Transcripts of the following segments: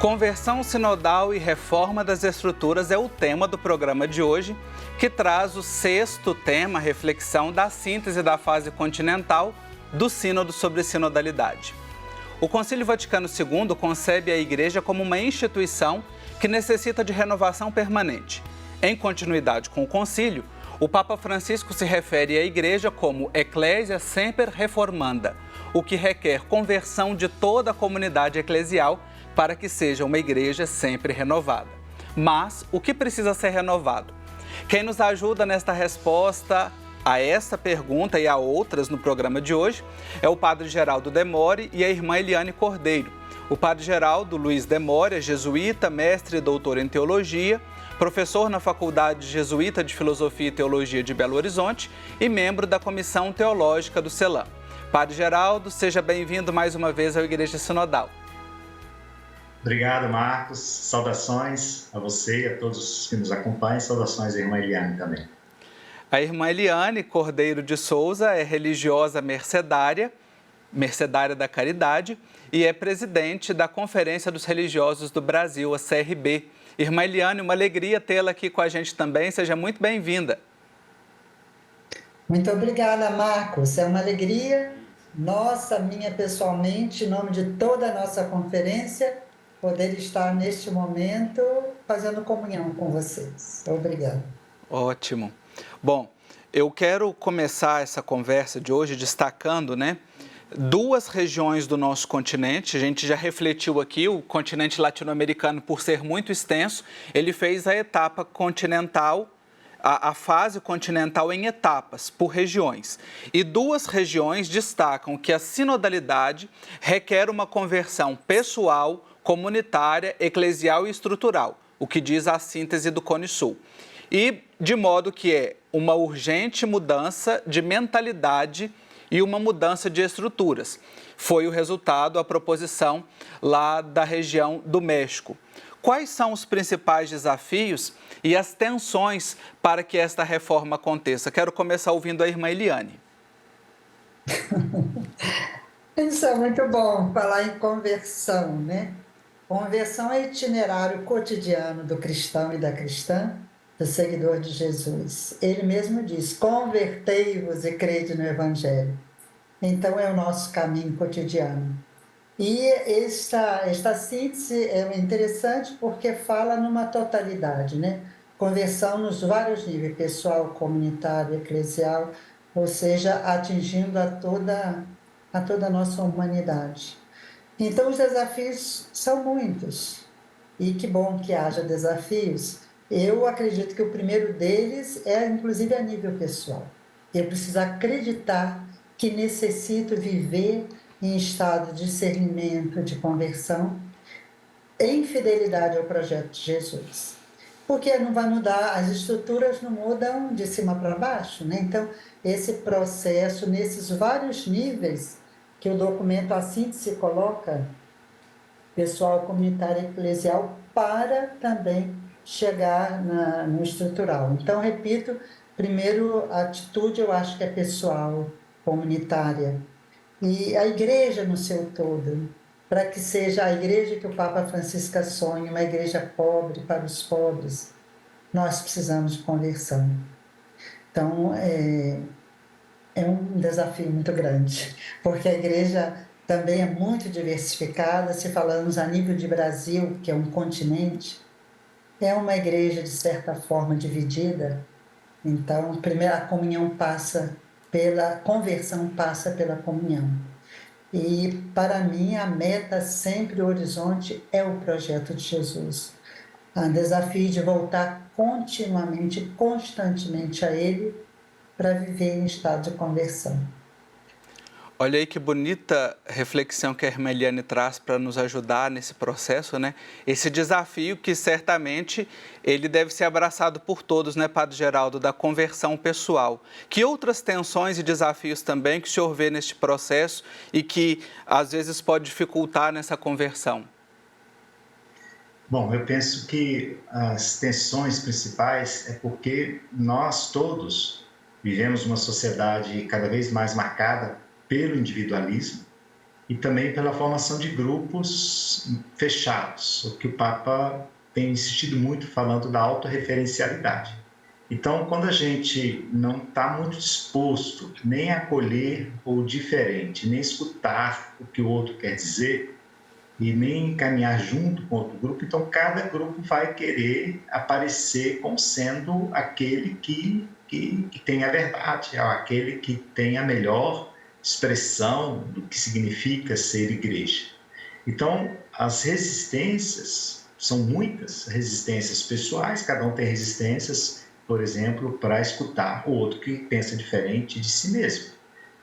Conversão sinodal e reforma das estruturas é o tema do programa de hoje, que traz o sexto tema, reflexão da síntese da fase continental do Sínodo sobre Sinodalidade. O Concílio Vaticano II concebe a Igreja como uma instituição que necessita de renovação permanente. Em continuidade com o Concílio, o Papa Francisco se refere à Igreja como Ecclesia Semper Reformanda, o que requer conversão de toda a comunidade eclesial para que seja uma igreja sempre renovada. Mas o que precisa ser renovado? Quem nos ajuda nesta resposta a essa pergunta e a outras no programa de hoje é o Padre Geraldo Demore e a irmã Eliane Cordeiro. O Padre Geraldo Luiz Demore é jesuíta, mestre e doutor em teologia, professor na Faculdade Jesuíta de Filosofia e Teologia de Belo Horizonte e membro da Comissão Teológica do CELAM. Padre Geraldo, seja bem-vindo mais uma vez à Igreja Sinodal. Obrigado, Marcos. Saudações a você e a todos que nos acompanham. Saudações à irmã Eliane também. A irmã Eliane Cordeiro de Souza é religiosa mercedária da Caridade, e é presidente da Conferência dos Religiosos do Brasil, a CRB. Irmã Eliane, uma alegria tê-la aqui com a gente também. Seja muito bem-vinda. Muito obrigada, Marcos. É uma alegria nossa, minha pessoalmente, em nome de toda a nossa conferência, poder estar neste momento fazendo comunhão com vocês. Obrigada. Ótimo. Bom, eu quero começar essa conversa de hoje destacando, duas regiões do nosso continente. A gente já refletiu aqui, o continente latino-americano, por ser muito extenso, ele fez a etapa continental, a fase continental em etapas, por regiões. E duas regiões destacam que a sinodalidade requer uma conversão pessoal, comunitária, eclesial e estrutural, o que diz a síntese do Cone Sul. E de modo que é uma urgente mudança de mentalidade e uma mudança de estruturas. Foi o resultado, a proposição lá da região do México. Quais são os principais desafios e as tensões para que esta reforma aconteça? Quero começar ouvindo a irmã Eliane. Isso é muito bom, falar em conversão, Conversão é itinerário cotidiano do cristão e da cristã, do seguidor de Jesus. Ele mesmo diz: convertei-vos e crede no Evangelho. Então é o nosso caminho cotidiano. E esta síntese é interessante porque fala numa totalidade, Conversão nos vários níveis, pessoal, comunitário, eclesial, ou seja, atingindo a toda a nossa humanidade. Então os desafios são muitos, e que bom que haja desafios. Eu acredito que o primeiro deles é, inclusive, a nível pessoal. Eu preciso acreditar que necessito viver em estado de discernimento, de conversão, em fidelidade ao projeto de Jesus. Porque não vai mudar, as estruturas não mudam de cima para baixo, Então, esse processo, nesses vários níveis que o documento, a síntese coloca, pessoal, comunitário e eclesial, para também chegar no estrutural. Então, repito, primeiro, a atitude eu acho que é pessoal, comunitária. E a igreja no seu todo, para que seja a igreja que o Papa Francisco sonha, uma igreja pobre para os pobres, nós precisamos de conversão. Então, é um desafio muito grande, porque a igreja também é muito diversificada. Se falamos a nível de Brasil, que é um continente, é uma igreja, de certa forma, dividida. Então, primeiro, a comunhão passa pela conversão, passa pela comunhão. E, para mim, a meta, sempre o horizonte, é o projeto de Jesus. O desafio de voltar continuamente, constantemente a Ele, para viver em estado de conversão. Olha aí que bonita reflexão que a irmã Eliane traz para nos ajudar nesse processo, Esse desafio que certamente ele deve ser abraçado por todos, Padre Geraldo, da conversão pessoal. Que outras tensões e desafios também que o senhor vê neste processo e que às vezes pode dificultar nessa conversão? Bom, eu penso que as tensões principais é porque nós todos vivemos uma sociedade cada vez mais marcada pelo individualismo, e também pela formação de grupos fechados, o que o Papa tem insistido muito falando da autorreferencialidade. Então, quando a gente não está muito disposto nem a acolher o diferente, nem escutar o que o outro quer dizer, e nem caminhar junto com outro grupo, então cada grupo vai querer aparecer como sendo aquele que tem a verdade, aquele que tem a melhor expressão do que significa ser igreja. Então, as resistências são muitas, resistências pessoais, cada um tem resistências, por exemplo, para escutar o outro que pensa diferente de si mesmo.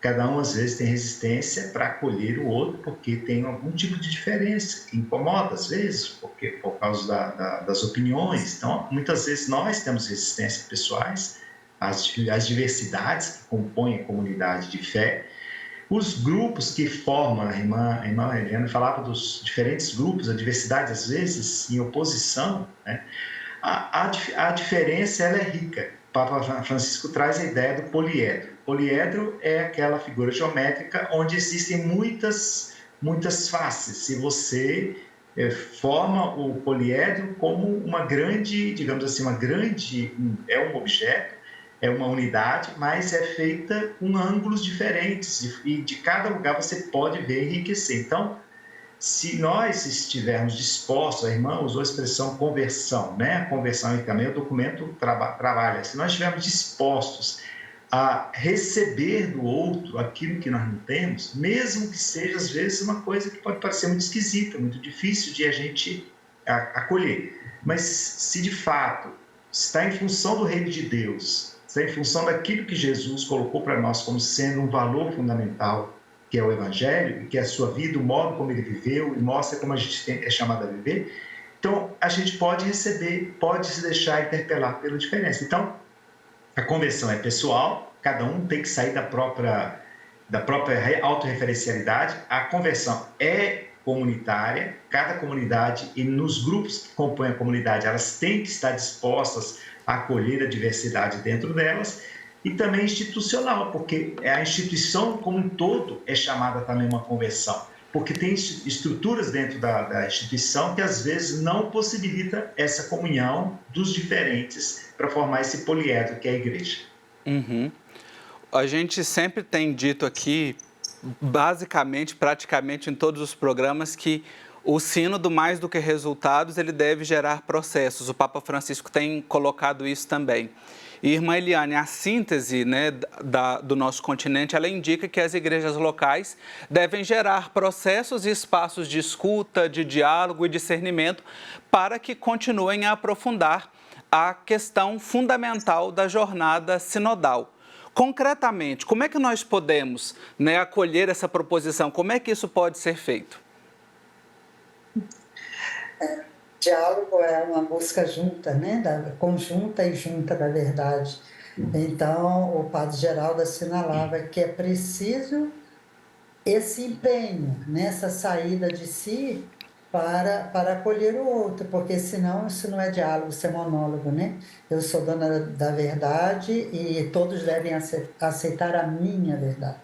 Cada um, às vezes, tem resistência para acolher o outro, porque tem algum tipo de diferença que incomoda, às vezes, porque, por causa das opiniões. Então, muitas vezes, nós temos resistências pessoais às diversidades que compõem a comunidade de fé. Os grupos que formam, a irmã Eliane falava dos diferentes grupos, a diversidade, às vezes, em oposição, né? A diferença ela é rica. O Papa Francisco traz a ideia do poliedro. Poliedro é aquela figura geométrica onde existem muitas faces. E você forma o poliedro como uma grande, digamos assim, é um objeto, é uma unidade, mas é feita com ângulos diferentes e de cada lugar você pode ver enriquecer. Então, se nós estivermos dispostos, a irmã usou a expressão conversão, né? A conversão e também o documento trabalha. Se nós estivermos dispostos a receber do outro aquilo que nós não temos, mesmo que seja, às vezes, uma coisa que pode parecer muito esquisita, muito difícil de a gente acolher. Mas se de fato está em função do reino de Deus, está em função daquilo que Jesus colocou para nós como sendo um valor fundamental, que é o Evangelho, que é a sua vida, o modo como ele viveu, e mostra como a gente é chamado a viver, então a gente pode receber, pode se deixar interpelar pela diferença. Então, a conversão é pessoal, cada um tem que sair da própria autorreferencialidade, a conversão é comunitária, cada comunidade e nos grupos que compõem a comunidade, elas têm que estar dispostas a acolher a diversidade dentro delas, e também institucional, porque a instituição como um todo é chamada também uma conversão, porque tem estruturas dentro da instituição que às vezes não possibilita essa comunhão dos diferentes para formar esse poliedro que é a igreja. Uhum. A gente sempre tem dito aqui, basicamente, praticamente em todos os programas, que o sínodo, mais do que resultados, ele deve gerar processos. O Papa Francisco tem colocado isso também. E, irmã Eliane, a síntese, né, do nosso continente, ela indica que as igrejas locais devem gerar processos e espaços de escuta, de diálogo e discernimento para que continuem a aprofundar a questão fundamental da jornada sinodal. Concretamente, como é que nós podemos, né, acolher essa proposição? Como é que isso pode ser feito? Diálogo é uma busca junta, né? Conjunta e junta da verdade. Então, o Padre Geraldo assinalava que é preciso esse empenho, nessa saída de si para acolher o outro, porque senão isso não é diálogo, isso é monólogo, né? Eu sou dona da verdade e todos devem aceitar a minha verdade.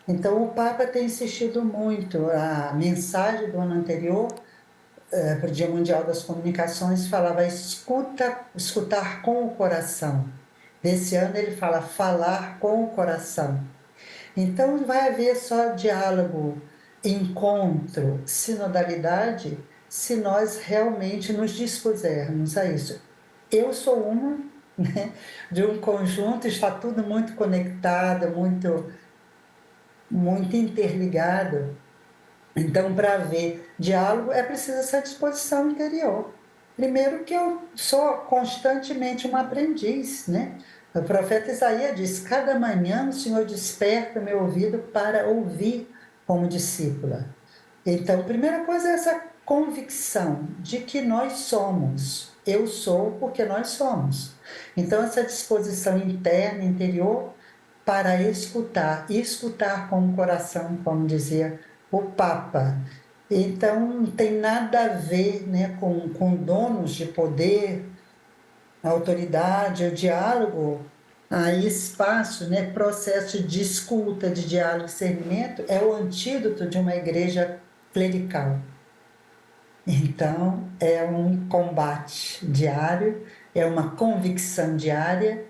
Então, o Papa tem insistido muito, a mensagem do ano anterior, para o Dia Mundial das Comunicações, falava escutar com o coração. Desse ano ele fala falar com o coração. Então vai haver só diálogo, encontro, sinodalidade, se nós realmente nos dispusermos a isso. Eu sou uma, né, de um conjunto, está tudo muito conectado, muito interligado. Então, para haver diálogo, é preciso essa disposição interior. Primeiro que eu sou constantemente um aprendiz, né? O profeta Isaías diz, cada manhã o Senhor desperta meu ouvido para ouvir como discípula. Então, a primeira coisa é essa convicção de que nós somos. Eu sou porque nós somos. Então, essa disposição interna, interior, para escutar, e escutar com o coração, como dizia o Papa. Então, não tem nada a ver, né, com donos de poder, autoridade, o diálogo aí espaço, né, processo de escuta, de diálogo, discernimento, é o antídoto de uma igreja clerical. Então, é um combate diário, é uma convicção diária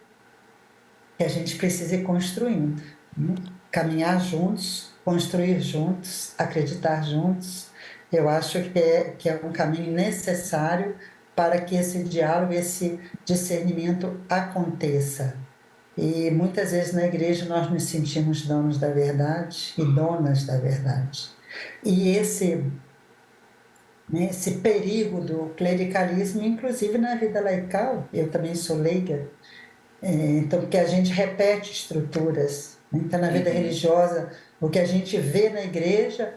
que a gente precisa ir construindo, né? Caminhar juntos, construir juntos, acreditar juntos. Eu acho que é um caminho necessário para que esse diálogo, esse discernimento aconteça. E muitas vezes na igreja nós nos sentimos donos da verdade e donas da verdade. E esse perigo do clericalismo, inclusive na vida laical, eu também sou leiga, então, porque a gente repete estruturas. Então, na vida religiosa, o que a gente vê na igreja,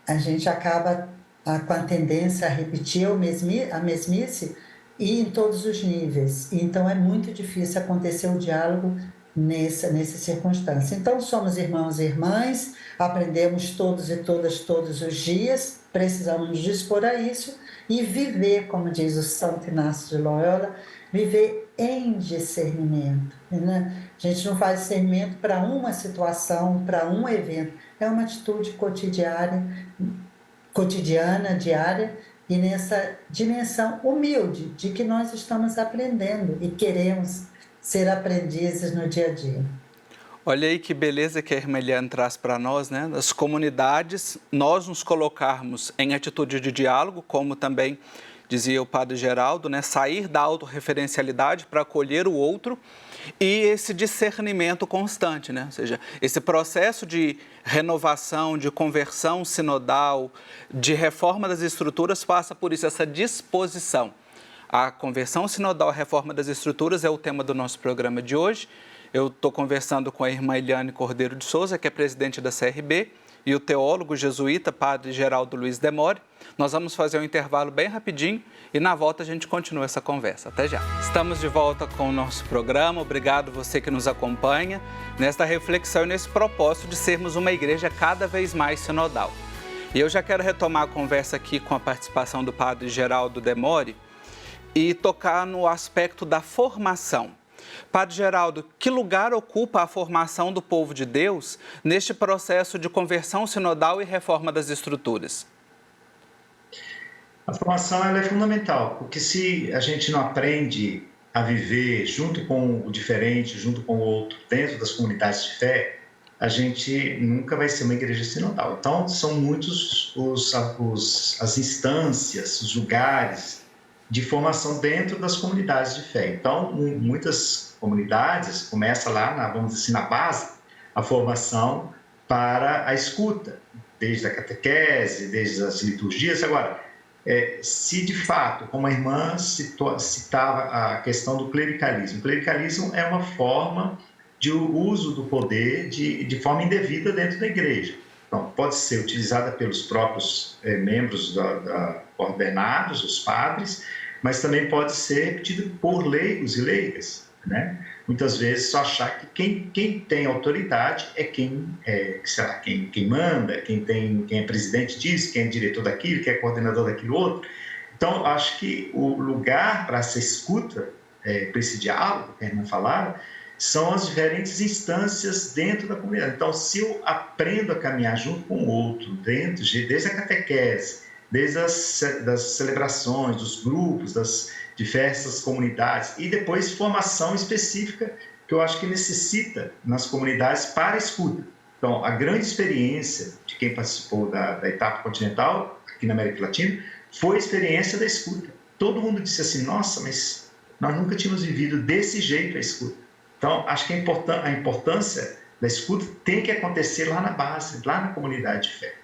a gente acaba com a tendência a repetir a mesmice e em todos os níveis. Então, é muito difícil acontecer o diálogo nessa circunstância. Então, somos irmãos e irmãs, aprendemos todos e todas todos os dias, precisamos nos dispor a isso e viver, como diz o Santo Inácio de Loyola, viver em discernimento, né? A gente não faz discernimento para uma situação, para um evento, é uma atitude cotidiana, diária, e nessa dimensão humilde de que nós estamos aprendendo e queremos ser aprendizes no dia a dia. Olha aí que beleza que a irmã Eliane traz para nós, né? Nas comunidades, nós nos colocarmos em atitude de diálogo, como também dizia o Padre Geraldo, né? Sair da autorreferencialidade para acolher o outro e esse discernimento constante, né? Ou seja, esse processo de renovação, de conversão sinodal, de reforma das estruturas passa por isso, essa disposição. A conversão sinodal, a reforma das estruturas é o tema do nosso programa de hoje. Eu estou conversando com a irmã Eliane Cordeiro de Souza, que é presidente da CRB, e o teólogo jesuíta, Padre Geraldo Luiz Demore. Nós vamos fazer um intervalo bem rapidinho e na volta a gente continua essa conversa. Até já. Estamos de volta com o nosso programa. Obrigado você que nos acompanha nesta reflexão e nesse propósito de sermos uma igreja cada vez mais sinodal. E eu já quero retomar a conversa aqui com a participação do Padre Geraldo Demore e tocar no aspecto da formação. Padre Geraldo, que lugar ocupa a formação do povo de Deus neste processo de conversão sinodal e reforma das estruturas? A formação ela é fundamental, porque se a gente não aprende a viver junto com o diferente, junto com o outro, dentro das comunidades de fé, a gente nunca vai ser uma igreja sinodal. Então, são muitos as instâncias, os lugares de formação dentro das comunidades de fé. Então, muitas comunidades começam lá, vamos dizer assim, na base, a formação para a escuta, desde a catequese, desde as liturgias. Agora, se de fato, como a irmã citava a questão do clericalismo, o clericalismo é uma forma de uso do poder de forma indevida dentro da igreja. Então, pode ser utilizada pelos próprios membros ordenados, os padres, mas também pode ser repetido por leigos e leigas, né? Muitas vezes só achar que quem tem autoridade é quem manda, quem é presidente disso, quem é diretor daquilo, quem é coordenador daquilo outro. Então, acho que o lugar para essa escuta, para esse diálogo que a irmã falava, são as diferentes instâncias dentro da comunidade. Então, se eu aprendo a caminhar junto com o outro, desde a catequese, desde das celebrações, dos grupos, das diversas comunidades, e depois formação específica que eu acho que necessita nas comunidades para a escuta. Então, a grande experiência de quem participou da etapa continental, aqui na América Latina, foi a experiência da escuta. Todo mundo disse assim, nossa, mas nós nunca tínhamos vivido desse jeito a escuta. Então, acho que a importância da escuta tem que acontecer lá na base, lá na comunidade de fé.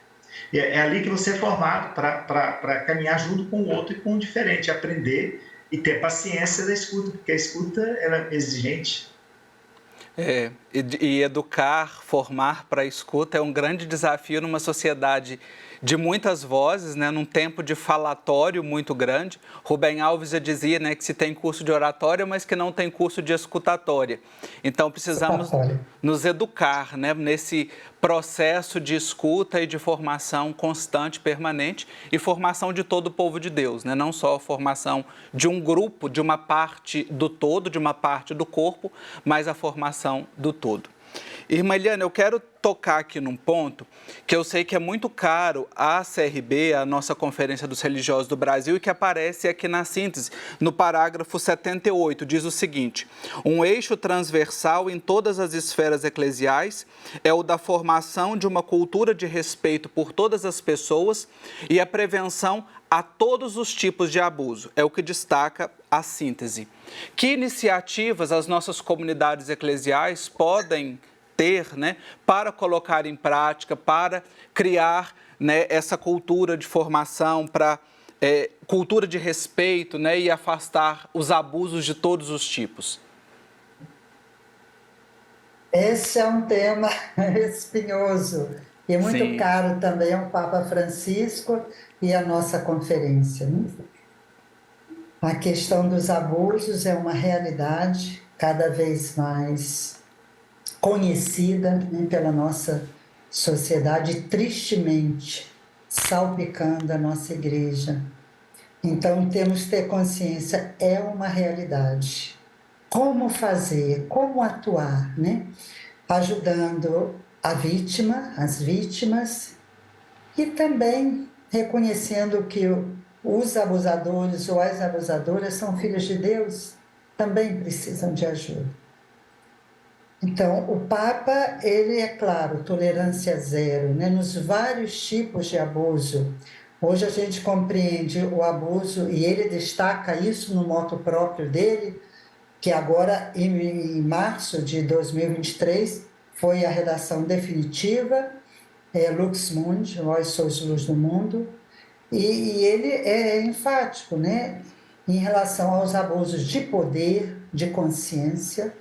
E é ali que você é formado para caminhar junto com o outro e com o diferente, aprender e ter paciência da escuta, porque a escuta ela é exigente. E educar, formar para a escuta é um grande desafio numa sociedade de muitas vozes, né, num tempo de falatório muito grande. Rubem Alves já dizia, né, que se tem curso de oratória, mas que não tem curso de escutatória. Então, precisamos nos educar, né, nesse processo de escuta e de formação constante, permanente, e formação de todo o povo de Deus, né? Não só a formação de um grupo, de uma parte do todo, de uma parte do corpo, mas a formação do todo. Irmã Eliane, eu quero tocar aqui num ponto que eu sei que é muito caro à CRB, a nossa Conferência dos Religiosos do Brasil, e que aparece aqui na síntese, no parágrafo 78, diz o seguinte: um eixo transversal em todas as esferas eclesiais é o da formação de uma cultura de respeito por todas as pessoas e a prevenção a todos os tipos de abuso. É o que destaca a síntese. Que iniciativas as nossas comunidades eclesiais podem ter, né, para colocar em prática, para criar, né, essa cultura de formação, para cultura de respeito, né, e afastar os abusos de todos os tipos? Esse é um tema espinhoso e muito Sim. caro também ao Papa Francisco e à nossa conferência, né? A questão dos abusos é uma realidade cada vez mais conhecida, né, pela nossa sociedade, tristemente salpicando a nossa igreja. Então, temos que ter consciência, é uma realidade. Como fazer, como atuar, né? Ajudando a vítima, as vítimas, e também reconhecendo que os abusadores ou as abusadoras são filhos de Deus, também precisam de ajuda. Então, o Papa, ele é claro, tolerância zero, né? Nos vários tipos de abuso. Hoje a gente compreende o abuso, e ele destaca isso no moto próprio dele, que agora, em março de 2023, foi a redação definitiva, Lux Mundi, Vós sois luz do mundo, e ele é enfático, né, em relação aos abusos de poder, de consciência,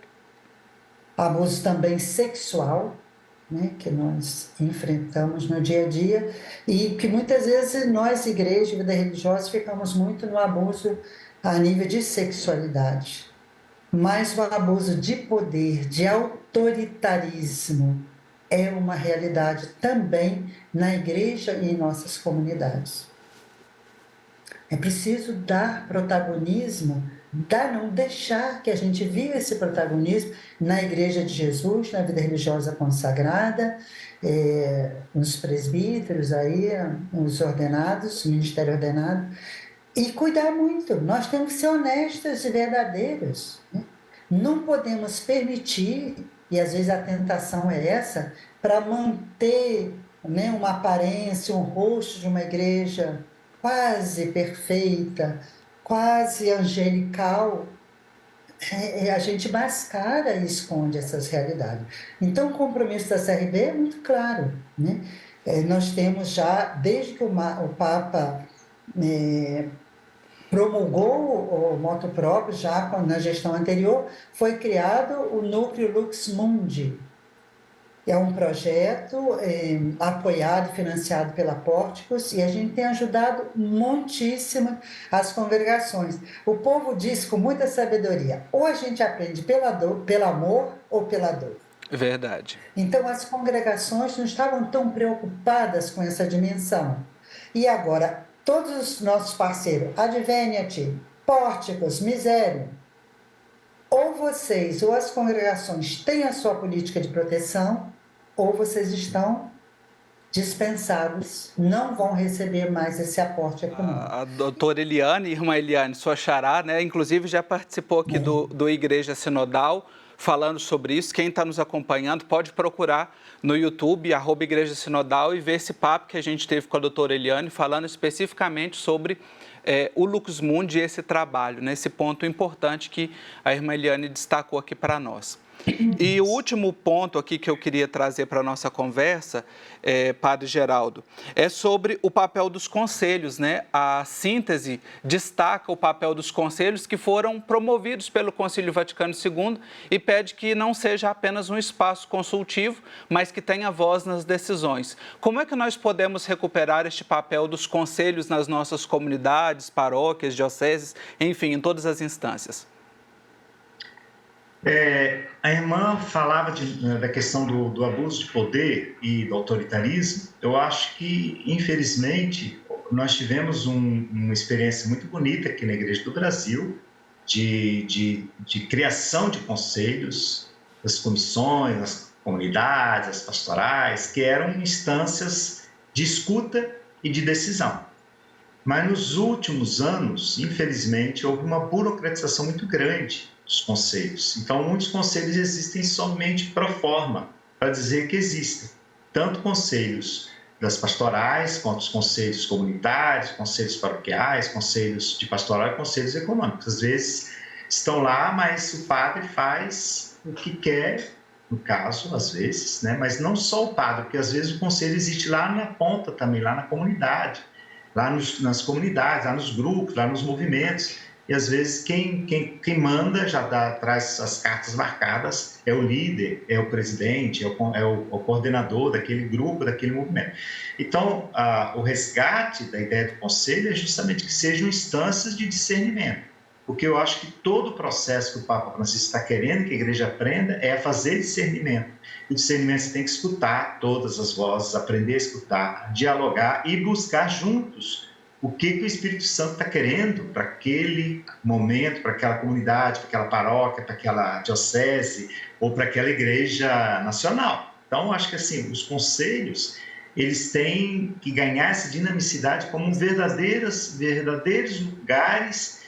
abuso também sexual, né, que nós enfrentamos no dia a dia, e que muitas vezes nós, igreja, vida religiosa, ficamos muito no abuso a nível de sexualidade. Mas o abuso de poder, de autoritarismo, é uma realidade também na igreja e em nossas comunidades. É preciso dar protagonismo, não deixar que a gente viva esse protagonismo na Igreja de Jesus, na vida religiosa consagrada, nos presbíteros, aí, nos ordenados, ministério ordenado, e cuidar muito. Nós temos que ser honestos e verdadeiros, né? Não podemos permitir, e às vezes a tentação é essa, para manter, né, uma aparência, um rosto de uma igreja quase perfeita, quase angelical, a gente mascara e esconde essas realidades. Então, o compromisso da CRB é muito claro, né? Nós temos já, desde que o Papa promulgou o moto próprio, já na gestão anterior, foi criado o Núcleo Lux Mundi. É um projeto apoiado e financiado pela Pórticos, e a gente tem ajudado muitíssimo as congregações. O povo diz com muita sabedoria, ou a gente aprende pelo amor ou pela dor. Verdade. Então, as congregações não estavam tão preocupadas com essa dimensão. E agora, todos os nossos parceiros, Adveniat, Pórticos, Misério, ou vocês ou as congregações têm a sua política de proteção, ou vocês estão dispensados, não vão receber mais esse aporte econômico. A doutora Eliane, irmã Eliane, sua xará, né, inclusive já participou aqui do Igreja Sinodal, falando sobre isso. Quem está nos acompanhando pode procurar no YouTube, @Igreja Sinodal, e ver esse papo que a gente teve com a doutora Eliane, falando especificamente sobre o Lux Mundi e esse trabalho, né, esse ponto importante que a irmã Eliane destacou aqui para nós. E o último ponto aqui que eu queria trazer para a nossa conversa, Padre Geraldo, é sobre o papel dos conselhos, né? A síntese destaca o papel dos conselhos que foram promovidos pelo Concílio Vaticano II e pede que não seja apenas um espaço consultivo, mas que tenha voz nas decisões. Como é que nós podemos recuperar este papel dos conselhos nas nossas comunidades, paróquias, dioceses, enfim, em todas as instâncias? A irmã falava da questão do abuso de poder e do autoritarismo. Eu acho que, infelizmente, nós tivemos uma experiência muito bonita aqui na Igreja do Brasil de criação de conselhos, das comissões, das comunidades, as pastorais, que eram instâncias de escuta e de decisão. Mas nos últimos anos, infelizmente, houve uma burocratização muito grande dos conselhos. Então, muitos conselhos existem somente pro forma, para dizer que existem. Tanto conselhos das pastorais, quanto os conselhos comunitários, conselhos paroquiais, conselhos de pastoral e conselhos econômicos. Às vezes estão lá, mas o padre faz o que quer, no caso, às vezes, né? Mas não só o padre, porque às vezes o conselho existe lá na ponta também, lá na comunidade, lá nas comunidades, lá nos grupos, lá nos movimentos. E às vezes quem manda traz as cartas marcadas, é o líder, é o presidente, é o coordenador daquele grupo, daquele movimento. Então, o resgate da ideia do conselho é justamente que sejam instâncias de discernimento. Porque eu acho que todo o processo que o Papa Francisco está querendo que a igreja aprenda é fazer discernimento. E o discernimento você tem que escutar todas as vozes, aprender a escutar, dialogar e buscar juntos o que o Espírito Santo está querendo para aquele momento, para aquela comunidade, para aquela paróquia, para aquela diocese ou para aquela igreja nacional. Então, acho que assim, os conselhos, eles têm que ganhar essa dinamicidade como verdadeiros lugares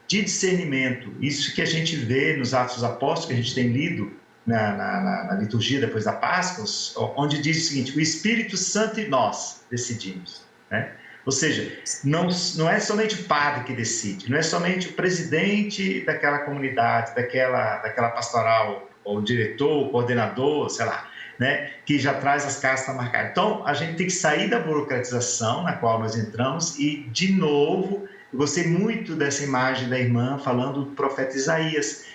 de discernimento. Isso que a gente vê nos Atos dos Apóstolos, que a gente tem lido na liturgia depois da Páscoa, onde diz o seguinte: o Espírito Santo e nós decidimos, né? Ou seja, não é somente o padre que decide, não é somente o presidente daquela comunidade, daquela pastoral, ou o diretor, o coordenador, sei lá, né, que já traz as cartas marcadas. Então, a gente tem que sair da burocratização na qual nós entramos e, de novo, eu gostei muito dessa imagem da irmã falando do profeta Isaías.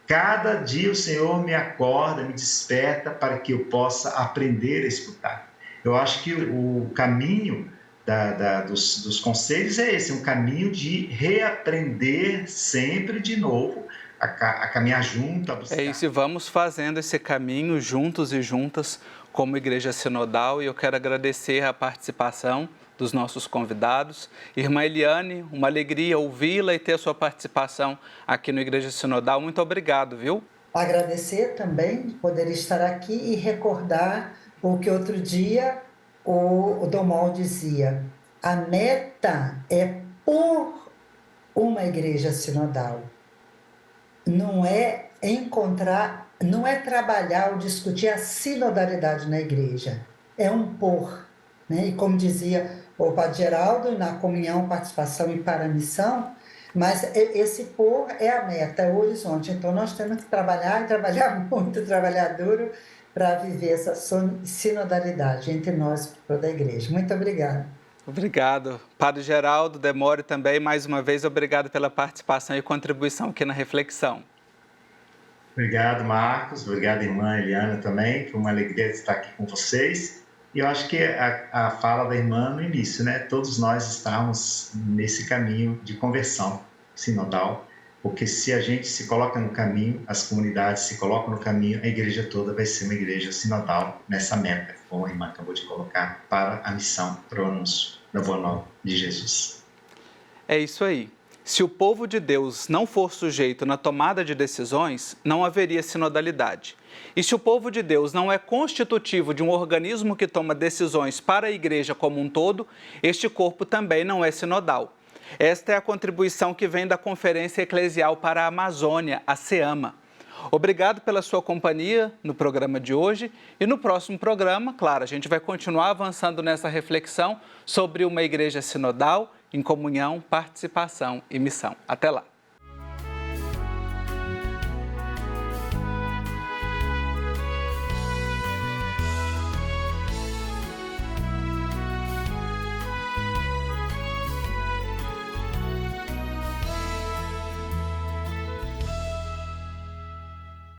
Cada dia o Senhor me acorda, me desperta para que eu possa aprender a escutar. Eu acho que o caminho dos conselhos é esse, um caminho de reaprender sempre de novo, a caminhar junto, a buscar. É isso, e vamos fazendo esse caminho juntos e juntas como Igreja Sinodal, e eu quero agradecer a participação dos nossos convidados. Irmã Eliane, uma alegria ouvi-la e ter a sua participação aqui no Igreja Sinodal. Muito obrigado, viu? Agradecer também de poder estar aqui e recordar o que outro dia o Dom Mal dizia: a meta é por uma igreja sinodal. Não é trabalhar ou discutir a sinodalidade na igreja, é um por, né? E como dizia o Padre Geraldo, na comunhão, participação e para a missão, mas esse por é a meta, é o horizonte. Então nós temos que trabalhar, e trabalhar muito, trabalhar duro, para viver essa sinodalidade entre nós e toda a igreja. Muito obrigada. Obrigado. Padre Geraldo, Demore também, mais uma vez, obrigado pela participação e contribuição aqui na reflexão. Obrigado, Marcos. Obrigado, irmã Eliana também. Foi uma alegria estar aqui com vocês. E eu acho que a fala da irmã no início, né? Todos nós estamos nesse caminho de conversão sinodal, porque se a gente se coloca no caminho, as comunidades se colocam no caminho, a igreja toda vai ser uma igreja sinodal nessa meta, como a irmã acabou de colocar, para a missão, para o anúncio da Boa Nova de Jesus. É isso aí. Se o povo de Deus não for sujeito na tomada de decisões, não haveria sinodalidade. E se o povo de Deus não é constitutivo de um organismo que toma decisões para a igreja como um todo, este corpo também não é sinodal. Esta é a contribuição que vem da Conferência Eclesial para a Amazônia, a CEAMA. Obrigado pela sua companhia no programa de hoje e no próximo programa, claro, a gente vai continuar avançando nessa reflexão sobre uma igreja sinodal em comunhão, participação e missão. Até lá!